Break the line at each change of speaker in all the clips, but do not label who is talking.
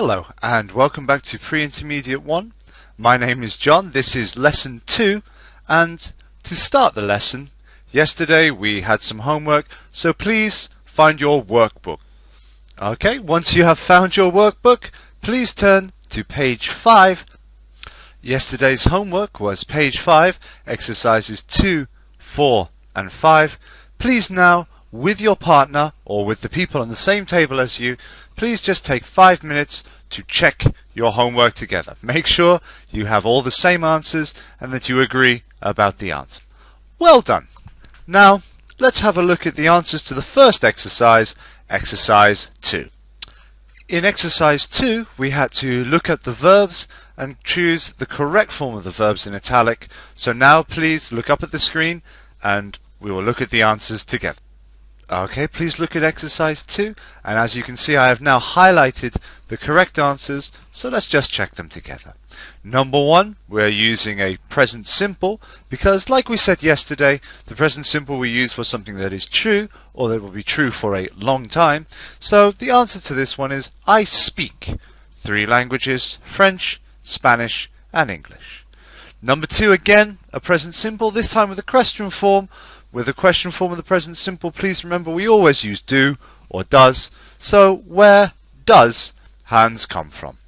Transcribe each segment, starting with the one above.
Hello and welcome back to Pre-Intermediate 1. My name is John, this is Lesson 2, and to start the lesson, yesterday we had some homework, so please find your workbook. Okay, once you have found your workbook, please turn to page 5. Yesterday's homework was page 5, exercises 2, 4 and 5. Please now, with your partner or with the people on the same table as you, please just take 5 minutes to check your homework together. Make sure you have all the same answers and that you agree about the answer. Well done! Now, let's have a look at the answers to the first exercise, exercise 2. In exercise 2, we had to look at the verbs and choose the correct form of the verbs in italic. So now please look up at the screen and we will look at the answers together. Okay, please look at exercise 2, and as you can see I have now highlighted the correct answers, so let's just check them together. Number 1, we're using a present simple because, like we said yesterday, the present simple we use for something that is true or that will be true for a long time. So the answer to this one is I speak 3 languages: French, Spanish and English. Number 2, again a present simple, this time with a question form. With the question form of the present simple, please remember we always use do or does. So where does Hans come from?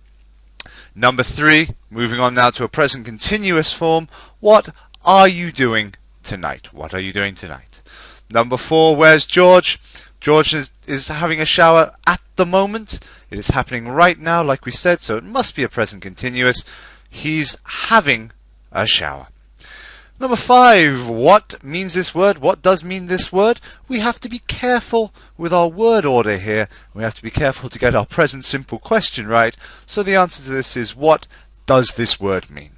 Number 3, moving on now to a present continuous form. What are you doing tonight? What are you doing tonight? Number 4, where's George? George is having a shower at the moment. It is happening right now, like we said, so it must be a present continuous. He's having a shower. Number 5, what means this word? What does mean this word? We have to be careful with our word order here. We have to be careful to get our present simple question right. So the answer to this is, what does this word mean?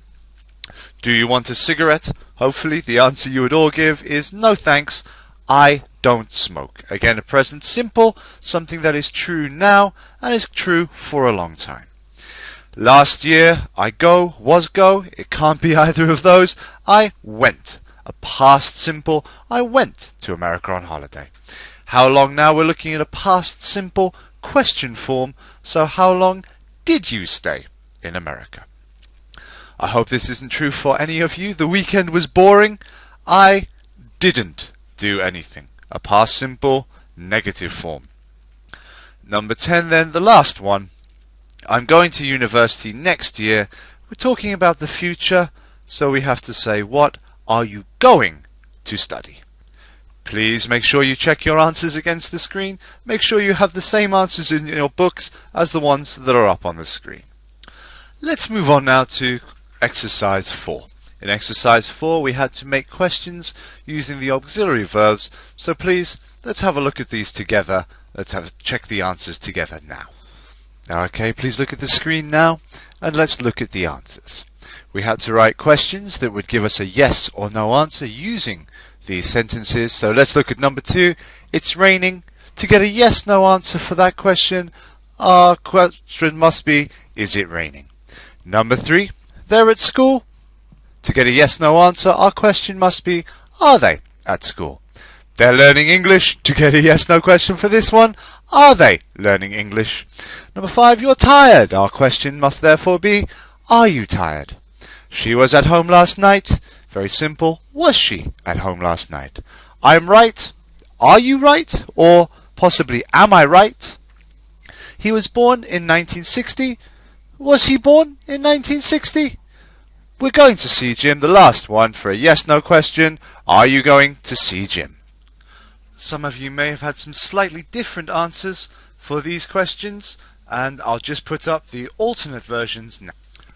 Do you want a cigarette? Hopefully the answer you would all give is no thanks, I don't smoke. Again, a present simple, something that is true now and is true for a long time. Last year, I go, was go, it can't be either of those. I went. A past simple, I went to America on holiday. How long now? We're looking at a past simple question form. So how long did you stay in America? I hope this isn't true for any of you. The weekend was boring. I didn't do anything. A past simple, negative form. Number 10 then, the last one. I'm going to university next year. We're talking about the future, so we have to say, what are you going to study? Please make sure you check your answers against the screen. Make sure you have the same answers in your books as the ones that are up on the screen. Let's move on now to exercise 4. In exercise 4 we had to make questions using the auxiliary verbs, so please let's have a look at these together. Let's check the answers together now. Okay, please look at the screen now and let's look at the answers. We had to write questions that would give us a yes or no answer using these sentences. So let's look at number 2. It's raining. To get a yes no answer for that question, our question must be, is it raining? Number 3, they're at school. To get a yes no answer, our question must be, are they at school? They're learning English. To get a yes no question for this one, are they learning English? Number 5, you're tired. Our question must therefore be, are you tired? She was at home last night. Very simple. Was she at home last night? I'm right. Are you right? Or possibly, am I right? He was born in 1960. Was he born in 1960? We're going to see Jim. The last one for a yes no question. Are you going to see Jim? Some of you may have had some slightly different answers for these questions, and I'll just put up the alternate versions now.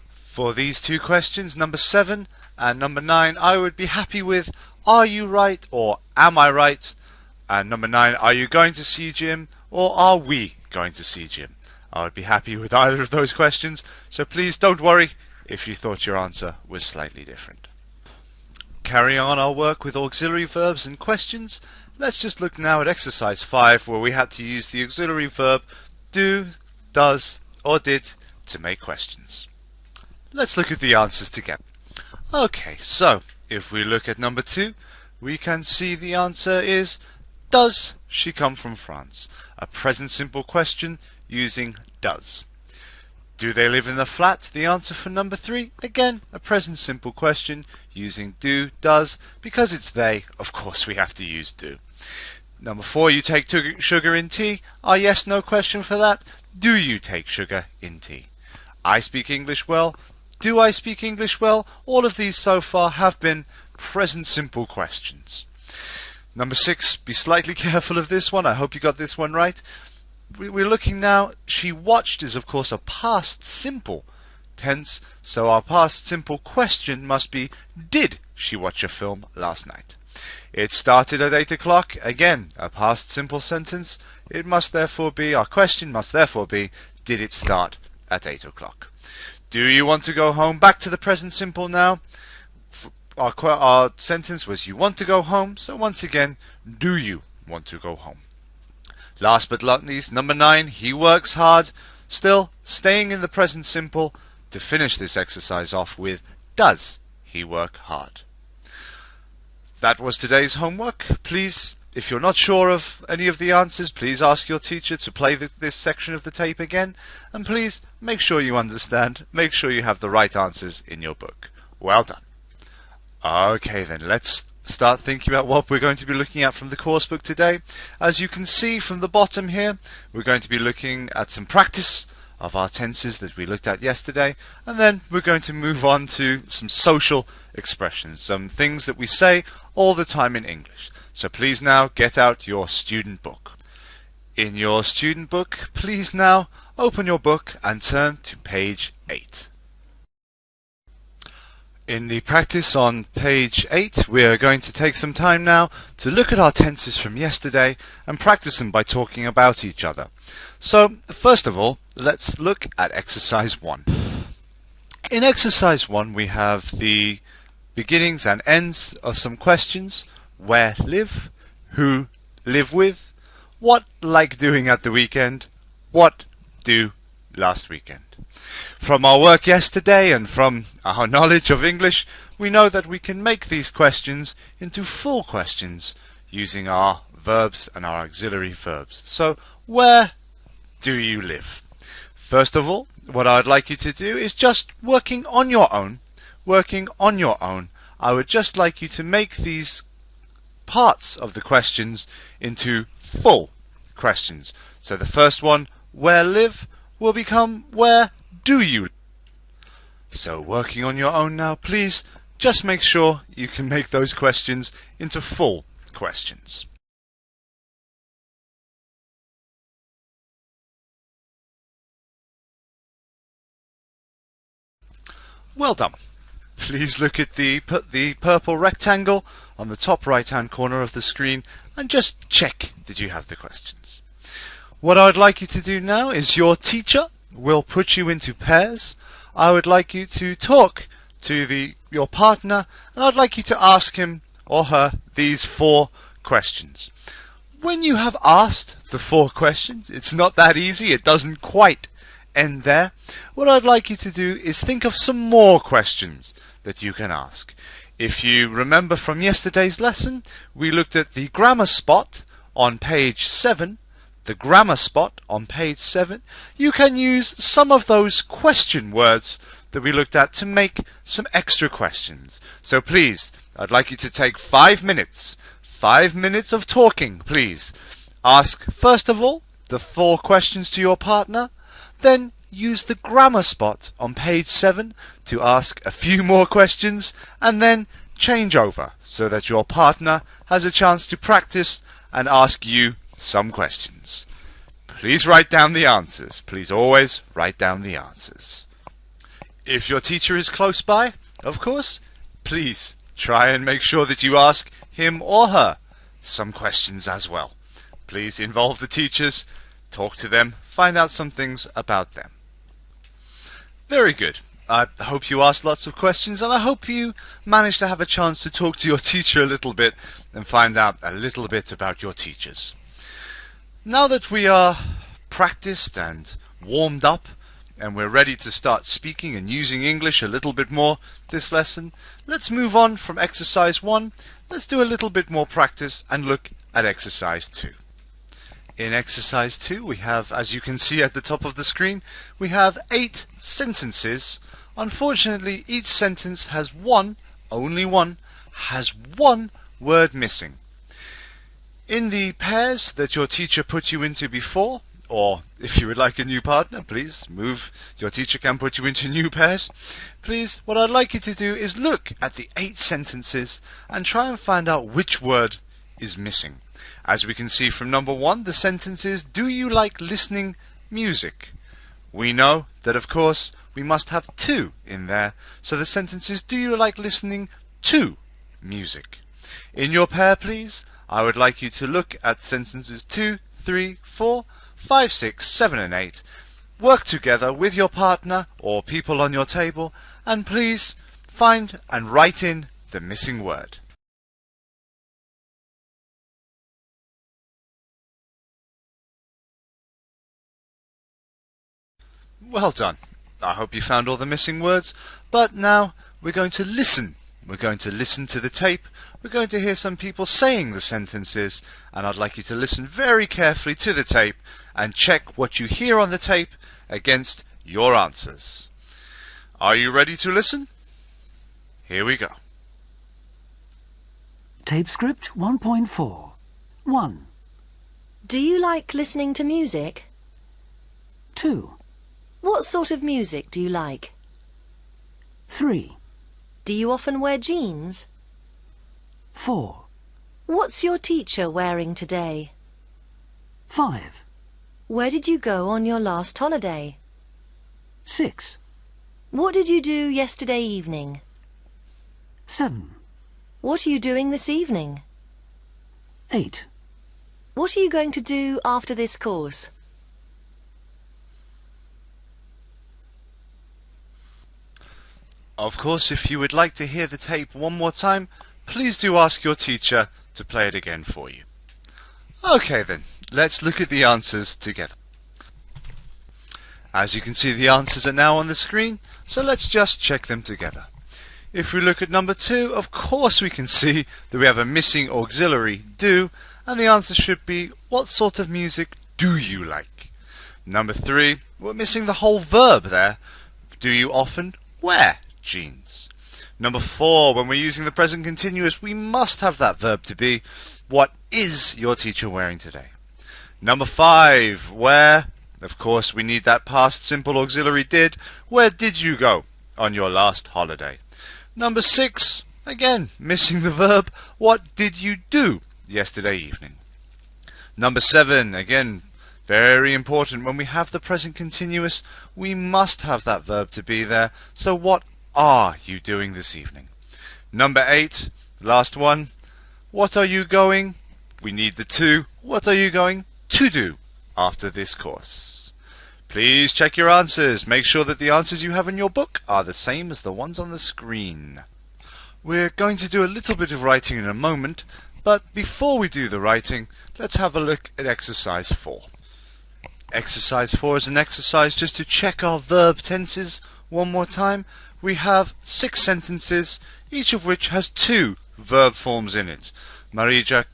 For these 2 questions, number 7 and number 9, I would be happy with are you right or am I right? And number 9, are you going to see Jim or are we going to see Jim? I would be happy with either of those questions, so please don't worry if you thought your answer was slightly different. Carrying on our work with auxiliary verbs and questions, let's just look now at exercise 5, where we had to use the auxiliary verb do, does or did to make questions. Let's look at the answers together. Okay, so if we look at number 2, we can see the answer is, does she come from France? A present simple question using does. Do they live in the flat? The answer for number 3, again, a present simple question using do, does. Because it's they, of course we have to use do. Number 4, you take sugar in tea. Our yes, no question for that. Do you take sugar in tea? I speak English well. Do I speak English well? All of these so far have been present simple questions. Number 6, be slightly careful of this one. I hope you got this one right. We're looking now, she watched is of course a past simple tense, so our past simple question must be, did she watch a film last night? It started at 8 o'clock, again a past simple sentence. It must therefore be, our question must therefore be, did it start at 8 o'clock? Do you want to go home? Back to the present simple now. Our sentence was you want to go home, so once again, do you want to go home? Last but not least, number 9, he works hard. Still staying in the present simple to finish this exercise off with, does he work hard? That was today's homework. Please, if you're not sure of any of the answers, please ask your teacher to play this section of the tape again. And please make sure you understand, make sure you have the right answers in your book. Well done. Okay then, let's start thinking about what we're going to be looking at from the course book today. As you can see from the bottom here, we're going to be looking at some practice of our tenses that we looked at yesterday, and then we're going to move on to some social expressions, some things that we say all the time in English. So please now get out your student book. In your student book, please now open your book and turn to page 8. In the practice on page 8, we are going to take some time now to look at our tenses from yesterday and practice them by talking about each other. So, first of all, let's look at exercise 1. In exercise 1, we have the beginnings and ends of some questions. Where live? Who live with? What like doing at the weekend? What do last weekend? From our work yesterday and from our knowledge of English, we know that we can make these questions into full questions using our verbs and our auxiliary verbs. So, where do you live? First of all, what I'd like you to do is just working on your own. I would just like you to make these parts of the questions into full questions. So the first one, where live, will become where do you? So working on your own now, please just make sure you can make those questions into full questions. Well done. Please look at the purple rectangle on the top right hand corner of the screen and just check that you have the questions. What I'd like you to do now is your teacher will put you into pairs. I would like you to talk to your partner, and I'd like you to ask him or her these 4 questions. When you have asked the 4 questions, it's not that easy, it doesn't quite end there. What I'd like you to do is think of some more questions that you can ask. If you remember from yesterday's lesson, we looked at the grammar spot on page 7. The grammar spot on page 7, you can use some of those question words that we looked at to make some extra questions. So please, I'd like you to take 5 minutes. 5 minutes of talking, please. Ask, first of all, the 4 questions to your partner. Then use the grammar spot on page 7 to ask a few more questions. And then change over so that your partner has a chance to practice and ask you some questions. Please write down the answers. Please always write down the answers. If your teacher is close by, of course, please try and make sure that you ask him or her some questions as well. Please involve the teachers, talk to them, find out some things about them. Very good. I hope you asked lots of questions, and I hope you managed to have a chance to talk to your teacher a little bit and find out a little bit about your teachers. Now that we are practiced and warmed up and we're ready to start speaking and using English a little bit more this lesson, let's move on from exercise 1. Let's do a little bit more practice and look at exercise 2. In exercise 2 we have, as you can see at the top of the screen, we have 8 sentences. Unfortunately, each sentence has only one word missing. In the pairs that your teacher put you into before, or if you would like a new partner, please your teacher can put you into new pairs. Please, what I'd like you to do is look at the 8 sentences and try and find out which word is missing. As we can see from number 1, the sentence is, do you like listening music? We know that of course we must have 2 in there, so the sentence is, do you like listening to music? In your pair, please, I would like you to look at sentences 2, 3, 4, 5, 6, 7 and 8. Work together with your partner or people on your table and please find and write in the missing word. Well done. I hope you found all the missing words, but now we're going to listen. We're going to listen to the tape. We're going to hear some people saying the sentences, and I'd like you to listen very carefully to the tape and check what you hear on the tape against your answers. Are you ready to listen? Here we go.
Tape script 1.4. 1.
Do you like listening to music?
2.
What sort of music do you like?
3.
Do you often wear jeans?
4.
What's your teacher wearing today?
5.
Where did you go on your last holiday?
6.
What did you do yesterday evening?
7.
What are you doing this evening?
8.
What are you going to do after this course?
Of course, if you would like to hear the tape one more time, please do ask your teacher to play it again for you. Okay then, let's look at the answers together. As you can see, the answers are now on the screen, so let's just check them together. If we look at number 2, of course we can see that we have a missing auxiliary do, and the answer should be, what sort of music do you like? Number 3, we're missing the whole verb there. Do you often wear jeans? Number 4, when we're using the present continuous, we must have that verb to be, what is your teacher wearing today? Number 5, where? Of course, we need that past simple auxiliary did. Where did you go on your last holiday? Number 6, again, missing the verb, what did you do yesterday evening? Number 7, again, very important, when we have the present continuous, we must have that verb to be there. So what are you doing this evening? Number 8, last one, what are you going? We need the to. What are you going to do after this course? Please check your answers. Make sure that the answers you have in your book are the same as the ones on the screen. We're going to do a little bit of writing in a moment, but before we do the writing, let's have a look at exercise 4. Exercise 4 is an exercise just to check our verb tenses one more time. We have 6 sentences, each of which has 2 verb forms in it. Marija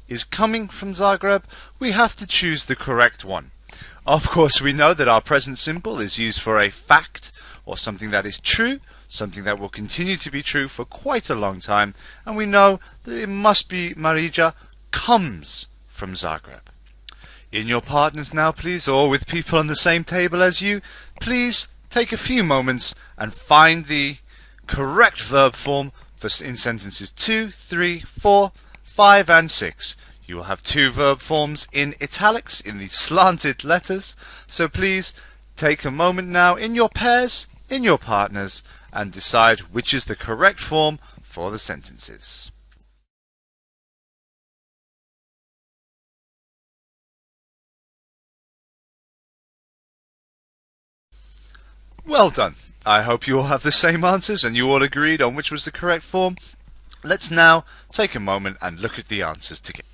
is coming from Zagreb. We have to choose the correct one. Of course, we know that our present simple is used for a fact or something that is true, something that will continue to be true for quite a long time, and we know that it must be Marija comes from Zagreb. In your partners now, please, or with people on the same table as you, please take a few moments and find the correct verb form in sentences 2, 3, 4, 5 and 6. You will have 2 verb forms in italics, in the slanted letters, so please take a moment now in your pairs, in your partners, and decide which is the correct form for the sentences. Well done. I hope you all have the same answers and you all agreed on which was the correct form. Let's now take a moment and look at the answers together.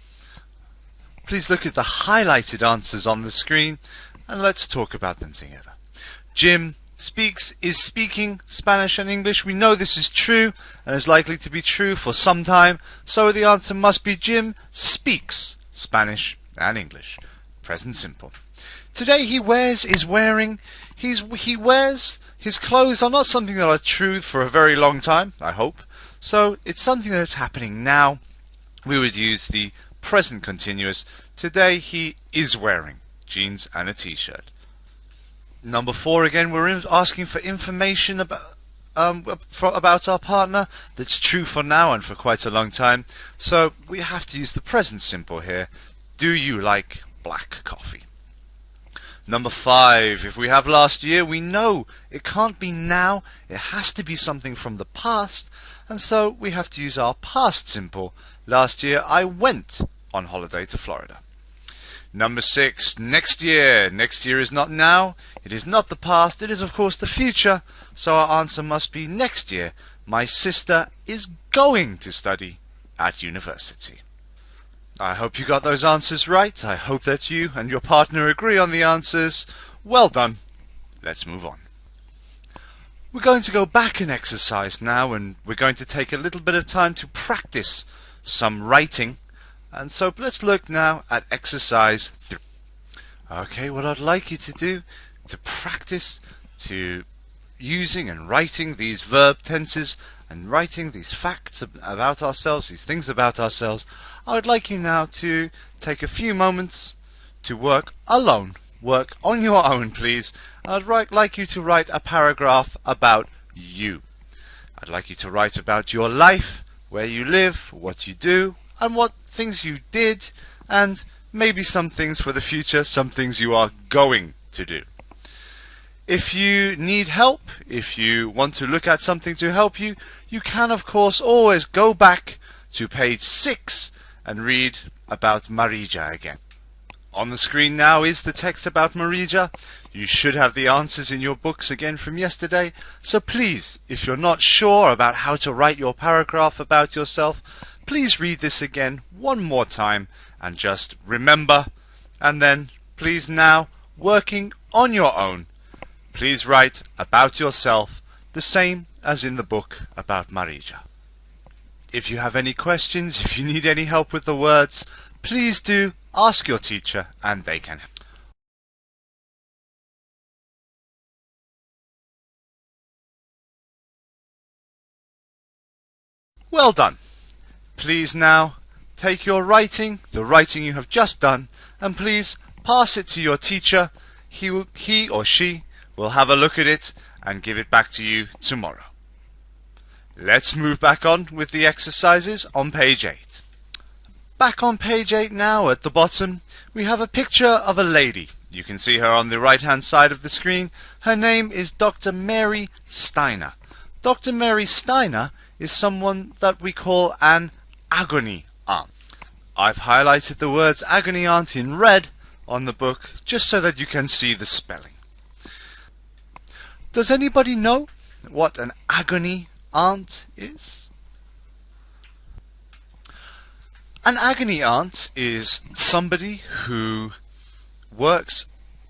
Please look at the highlighted answers on the screen and let's talk about them together. Jim is speaking Spanish and English. We know this is true and is likely to be true for some time, so the answer must be Jim speaks Spanish and English. Present simple. Today he wears is wearing. He wears. His clothes are not something that are true for a very long time, I hope. So it's something that is happening now. We would use the present continuous. Today he is wearing jeans and a t-shirt. Number 4 again, we're asking for information about our partner that's true for now and for quite a long time. So we have to use the present simple here. Do you like black coffee? Number 5, if we have last year, we know it can't be now. It has to be something from the past. And so we have to use our past simple. Last year I went on holiday to Florida. Number 6, next year. Next year is not now. It is not the past. It is of course the future. So our answer must be next year. My sister is going to study at university. I hope you got those answers right. I hope that you and your partner agree on the answers. Well done. Let's move on. We're going to go back in exercise now, and we're going to take a little bit of time to practice some writing. And so let's look now at exercise 3. Okay, what I'd like you to do to practice to using and writing these verb tenses and writing these facts about ourselves, these things about ourselves, I would like you now to take a few moments to work alone. Work on your own, please. And I'd like you to write a paragraph about you. I'd like you to write about your life, where you live, what you do, and what things you did, and maybe some things for the future, some things you are going to do. If you need help, if you want to look at something to help you, you can of course always go back to page 6 and read about Marija again. On the screen now is the text about Marija. You should have the answers in your books again from yesterday. So please, if you're not sure about how to write your paragraph about yourself, please read this again one more time and just remember. And then please now, working on your own, please write about yourself the same as in the book about Marija. If you have any questions, if you need any help with the words, please do ask your teacher and they can help. Well done. Please now take your writing, the writing you have just done, and please pass it to your teacher. He or she will have a look at it and give it back to you tomorrow. Let's move back on with the exercises on page 8. Back on page 8 now, at the bottom, we have a picture of a lady. You can see her on the right-hand side of the screen. Her name is Dr. Mary Steiner. Dr. Mary Steiner is someone that we call an agony aunt. I've highlighted the words agony aunt in red on the book just so that you can see the spelling. Does anybody know what an agony aunt is? An agony aunt is somebody who works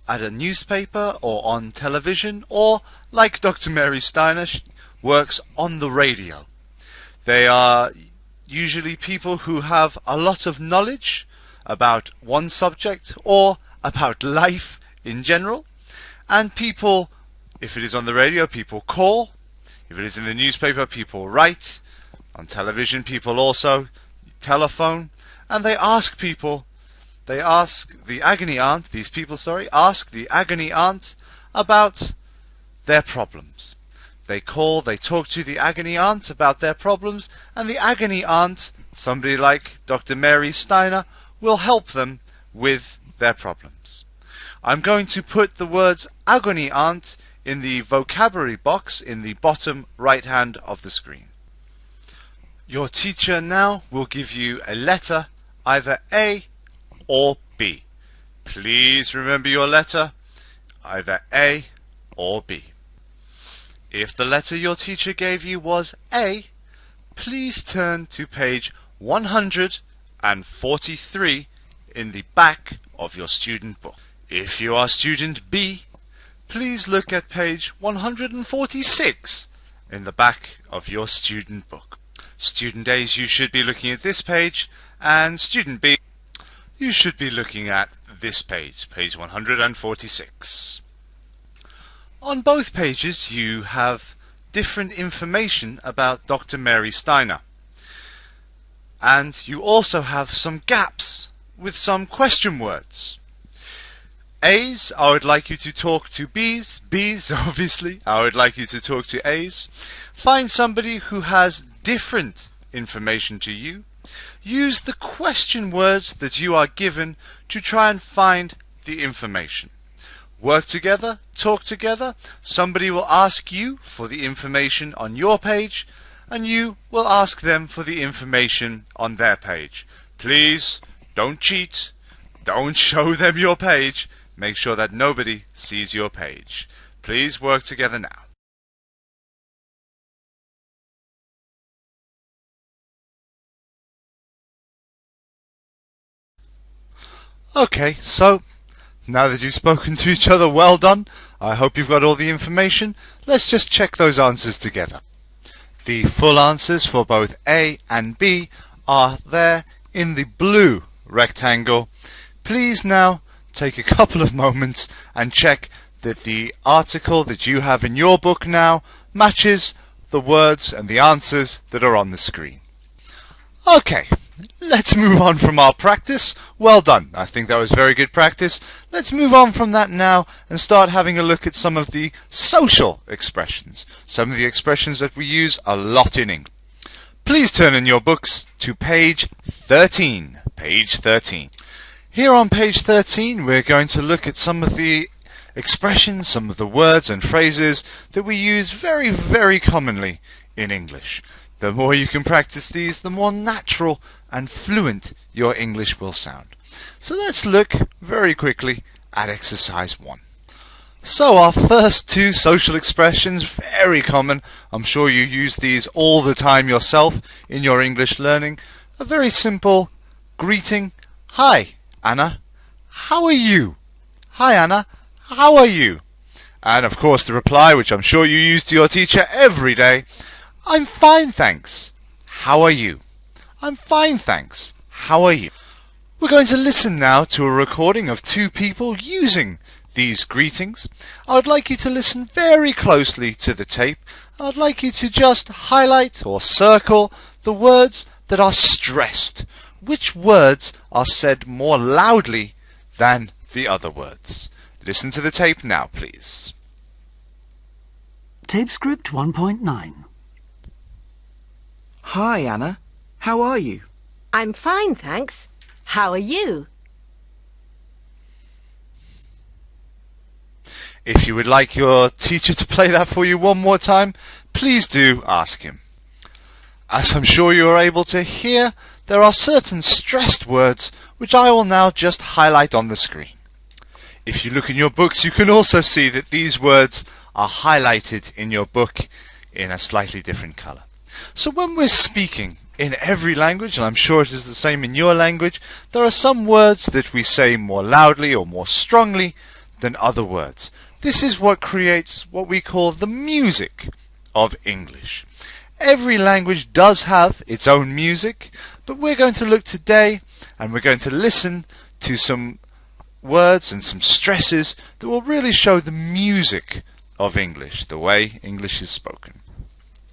at a newspaper or on television, or like Dr. Mary Steiner, works on the radio. They are usually people who have a lot of knowledge about one subject or about life in general, and people, if it is on the radio, people call. If it is in the newspaper, people write. On television, people also telephone. And they ask people, they ask the agony aunt, these people, ask the agony aunt about their problems. They call, they talk to the agony aunt about their problems, and the agony aunt, somebody like Dr. Mary Steiner, will help them with their problems. I'm going to put the words agony aunt in the vocabulary box in the bottom right hand of the screen. Your teacher now will give you a letter, either A or B. Please remember your letter, either A or B. If the letter your teacher gave you was A, please turn to page 143 in the back of your student book. If you are student B, please look at page 146 in the back of your student book. Student A's, you should be looking at this page, and student B, you should be looking at this page, page 146. On both pages you have different information about Dr. Mary Steiner. And you also have some gaps with some question words. A's, I would like you to talk to B's. B's, obviously, I would like you to talk to A's. Find somebody who has different information to you. Use the question words that you are given to try and find the information. Work together, talk together. Somebody will ask you for the information on your page, and you will ask them for the information on their page. Please don't cheat. Don't show them your page. Make sure that nobody sees your page. Please work together now. Okay, so now that you've spoken to each other, well done. I hope you've got all the information. Let's just check those answers together. The full answers for both A and B are there in the blue rectangle. Please now take a couple of moments and check that the article that you have in your book now matches the words and the answers that are on the screen. Okay, let's move on from our practice. Well done. I think that was very good practice. Let's move on from that now and start having a look at some of the social expressions, some of the expressions that we use a lot in English. Please turn in your books to page 13. Page 13. Here on page 13 we're going to look at some of the expressions, some of the words and phrases that we use very, very commonly in English. The more you can practice these, the more natural and fluent your English will sound. So let's look very quickly at exercise 1. So our first two social expressions, very common. I'm sure you use these all the time yourself in your English learning. A very simple greeting. Hi, Anna. How are you? Hi, Anna. How are you? And of course the reply, which I'm sure you use to your teacher every day. I'm fine, thanks. How are you? I'm fine, thanks. How are you? We're going to listen now to a recording of two people using these greetings. I would like you to listen very closely to the tape. I'd like you to just highlight or circle the words that are stressed. Which words are said more loudly than the other words? Listen to the tape now, please.
Tape script 1.9.
Hi, Anna. How are you?
I'm fine, thanks. How are you?
If you would like your teacher to play that for you one more time, please do ask him. As I'm sure you are able to hear, there are certain stressed words which I will now just highlight on the screen. If you look in your books, you can also see that these words are highlighted in your book in a slightly different color. So when we're speaking in every language, and I'm sure it is the same in your language, there are some words that we say more loudly or more strongly than other words. This is what creates what we call the music of English. Every language does have its own music, but we're going to look today and we're going to listen to some words and some stresses that will really show the music of English, the way English is spoken.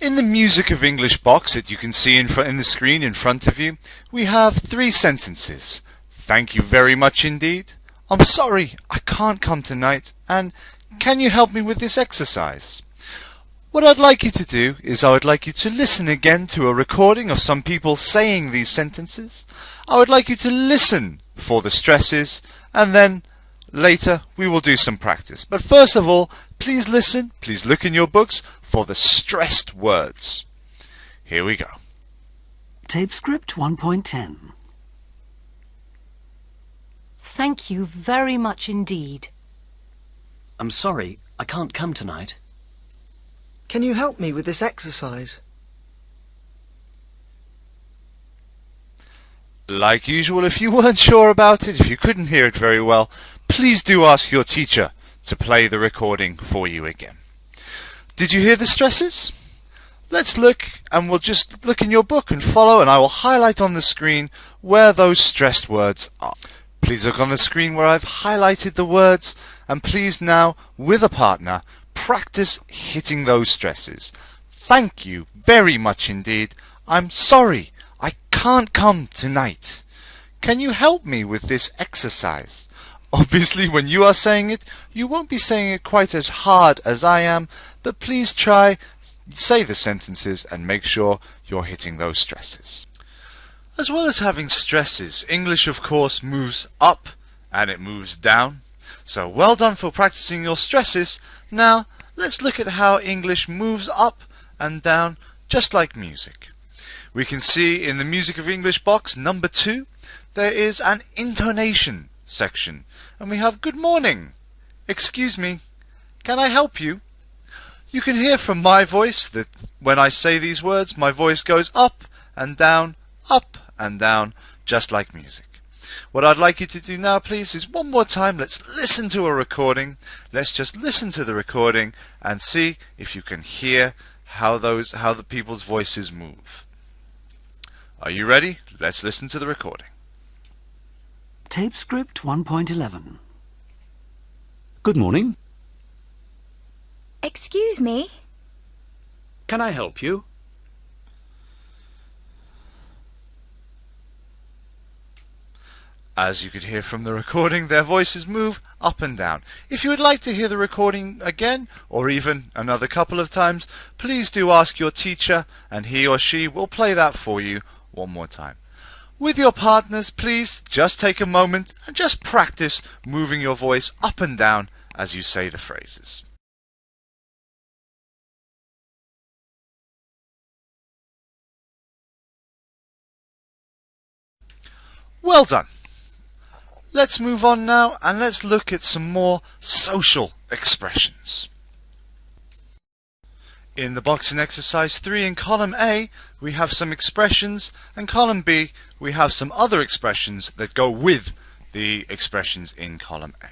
In the Music of English box that you can see in the screen in front of you, we have 3 sentences. Thank you very much indeed. I'm sorry, I can't come tonight, and can you help me with this exercise? What I'd like you to do is I would like you to listen again to a recording of some people saying these sentences. I would like you to listen for the stresses, and then later we will do some practice. But first of all, please listen, please look in your books for the stressed words. Here we go.
Tape script 1.10.
Thank you very much indeed.
I'm sorry, I can't come tonight.
Can you help me with this exercise?
Like usual, if you weren't sure about it, if you couldn't hear it very well, please do ask your teacher to play the recording for you again. Did you hear the stresses? Let's look, and we'll just look in your book and follow, and I will highlight on the screen where those stressed words are. Please look on the screen where I've highlighted the words, and please now, with a partner, practice hitting those stresses. Thank you very much indeed. I'm sorry, I can't come tonight. Can you help me with this exercise? Obviously, when you are saying it, you won't be saying it quite as hard as I am, but please try, say the sentences and make sure you're hitting those stresses. As well as having stresses, English of course moves up and it moves down. So well done for practicing your stresses. Now let's look at how English moves up and down just like music. We can see in the Music of English box number 2 there is an intonation section, and we have good morning, excuse me, can I help you? You can hear from my voice that when I say these words my voice goes up and down, just like music. What I'd like you to do now please is one more time, let's listen to a recording. Let's just listen to the recording and see if you can hear how the people's voices move. Are you ready? Let's listen to the recording.
Tape script 1.11.
Good morning.
Excuse me.
Can I help you?
As you could hear from the recording, their voices move up and down. If you would like to hear the recording again, or even another couple of times, please do ask your teacher and he or she will play that for you one more time. With your partners, please just take a moment and just practice moving your voice up and down as you say the phrases. Well done! Let's move on now and let's look at some more social expressions. In the box in exercise 3 in column A, we have some expressions, and column B, we have some other expressions that go with the expressions in column A.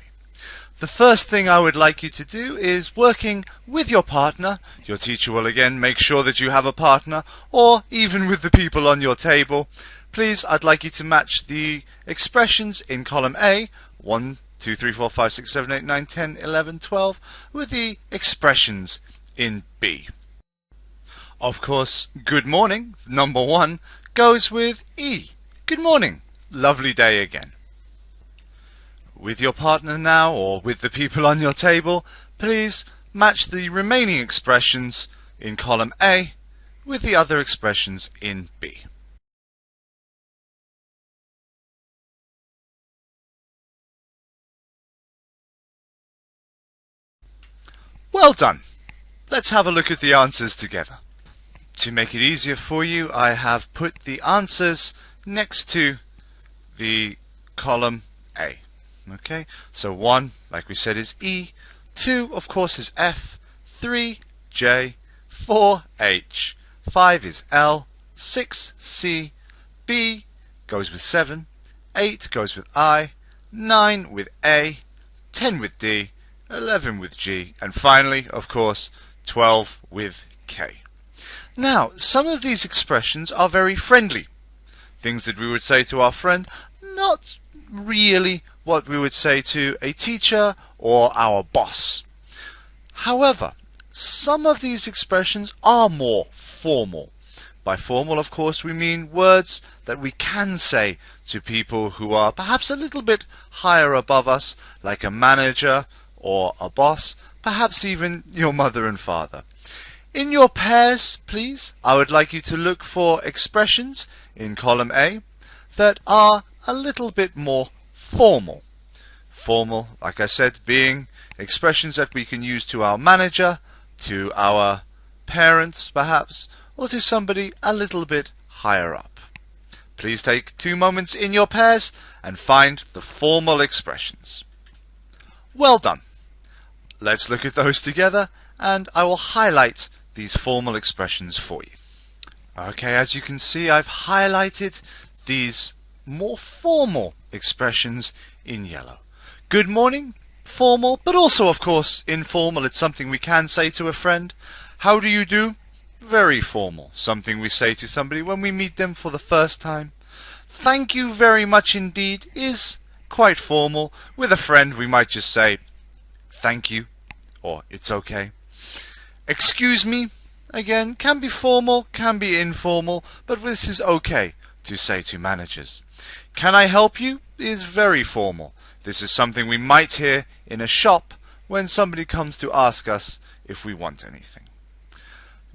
The first thing I would like you to do is working with your partner. Your teacher will again make sure that you have a partner, or even with the people on your table. Please, I'd like you to match the expressions in column A, 1, 2, 3, 4, 5, 6, 7, 8, 9, 10, 11, 12, with the expressions in B. Of course, good morning, number 1, goes with E. Good morning, lovely day again. With your partner now, or with the people on your table, please match the remaining expressions in column A with the other expressions in B. Well done! Let's have a look at the answers together. To make it easier for you, I have put the answers next to the column A. Okay, so 1, like we said, is E, 2, of course, is F, 3, J, 4, H, 5 is L, 6, C, B goes with 7, 8 goes with I, 9 with A, 10 with D, 11 with G, and finally, of course, 12 with K. Now, some of these expressions are very friendly. Things that we would say to our friend, not really what we would say to a teacher or our boss. However, some of these expressions are more formal. By formal, of course, we mean words that we can say to people who are perhaps a little bit higher above us, like a manager or a boss, perhaps even your mother and father. In your pairs, please, I would like you to look for expressions in column A that are a little bit more formal. Formal, like I said, being expressions that we can use to our manager, to our parents perhaps, or to somebody a little bit higher up. Please take 2 moments in your pairs and find the formal expressions. Well done! Let's look at those together, and I will highlight these formal expressions for you. Okay, as you can see, I've highlighted these more formal expressions in yellow. Good morning, formal, but also, of course, informal. It's something we can say to a friend. How do you do? Very formal. Something we say to somebody when we meet them for the first time. Thank you very much indeed is quite formal. With a friend, we might just say, thank you, or it's okay. Excuse me, again, can be formal, can be informal, but this is okay to say to managers. Can I help you is very formal. This is something we might hear in a shop when somebody comes to ask us if we want anything.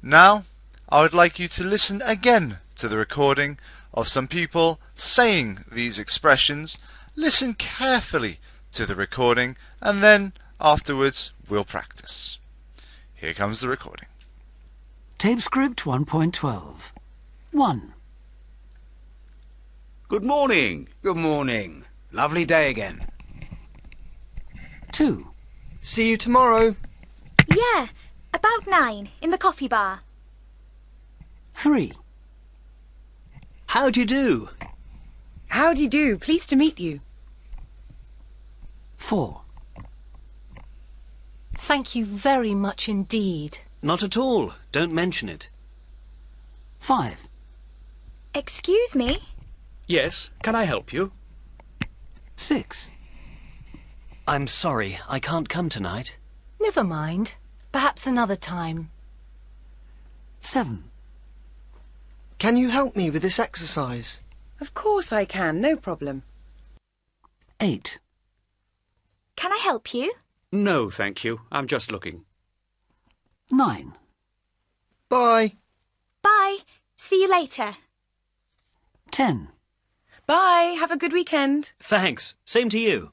Now, I would like you to listen again to the recording of some people saying these expressions. Listen carefully to the recording and then afterwards we'll practice. Here comes the recording.
Tape script 1.12. 1.
Good morning.
Good morning. Lovely day again.
2.
See you tomorrow.
Yeah, about 9, in the coffee bar.
3.
How do you do?
How do you do? Pleased to meet you.
4.
Thank you very much indeed.
Not at all. Don't mention it.
5.
Excuse me?
Yes, can I help you?
6.
I'm sorry, I can't come tonight.
Never mind. Perhaps another time.
7.
Can you help me with this exercise?
Of course I can, no problem.
8.
Can I help you?
No, thank you. I'm just looking.
9.
Bye.
Bye. See you later.
10.
Bye, have a good weekend.
Thanks. Same to you.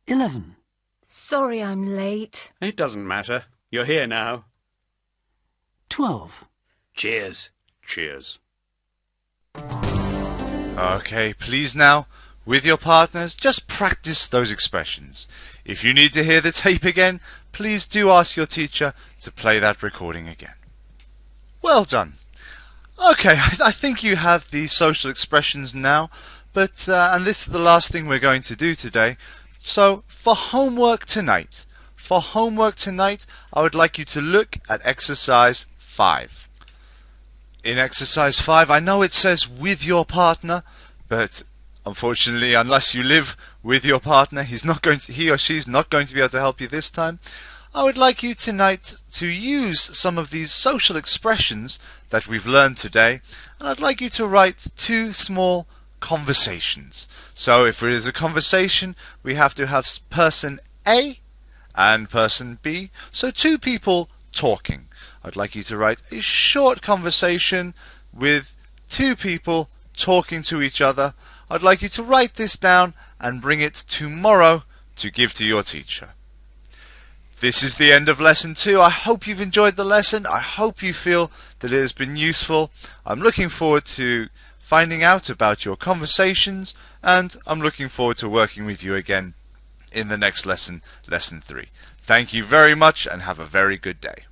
11.
Sorry I'm late.
It doesn't matter. You're here now.
12.
Cheers.
Cheers.
Okay, please now, with your partners, just practice those expressions. If you need to hear the tape again, please do ask your teacher to play that recording again. Well done. Okay, I think you have the social expressions now, but and this is the last thing we're going to do today. So, for homework tonight, I would like you to look at exercise 5. In exercise 5, I know it says with your partner, but unfortunately, unless you live with your partner, he or she's not going to be able to help you this time. I would like you tonight to use some of these social expressions that we've learned today, and I'd like you to write 2 small conversations. So if it is a conversation, we have to have person A and person B, so 2 people talking. I'd like you to write a short conversation with 2 people talking to each other. I'd like you to write this down and bring it tomorrow to give to your teacher. This is the end of lesson 2. I hope you've enjoyed the lesson. I hope you feel that it has been useful. I'm looking forward to finding out about your conversations, and I'm looking forward to working with you again in the next lesson, lesson 3. Thank you very much and have a very good day.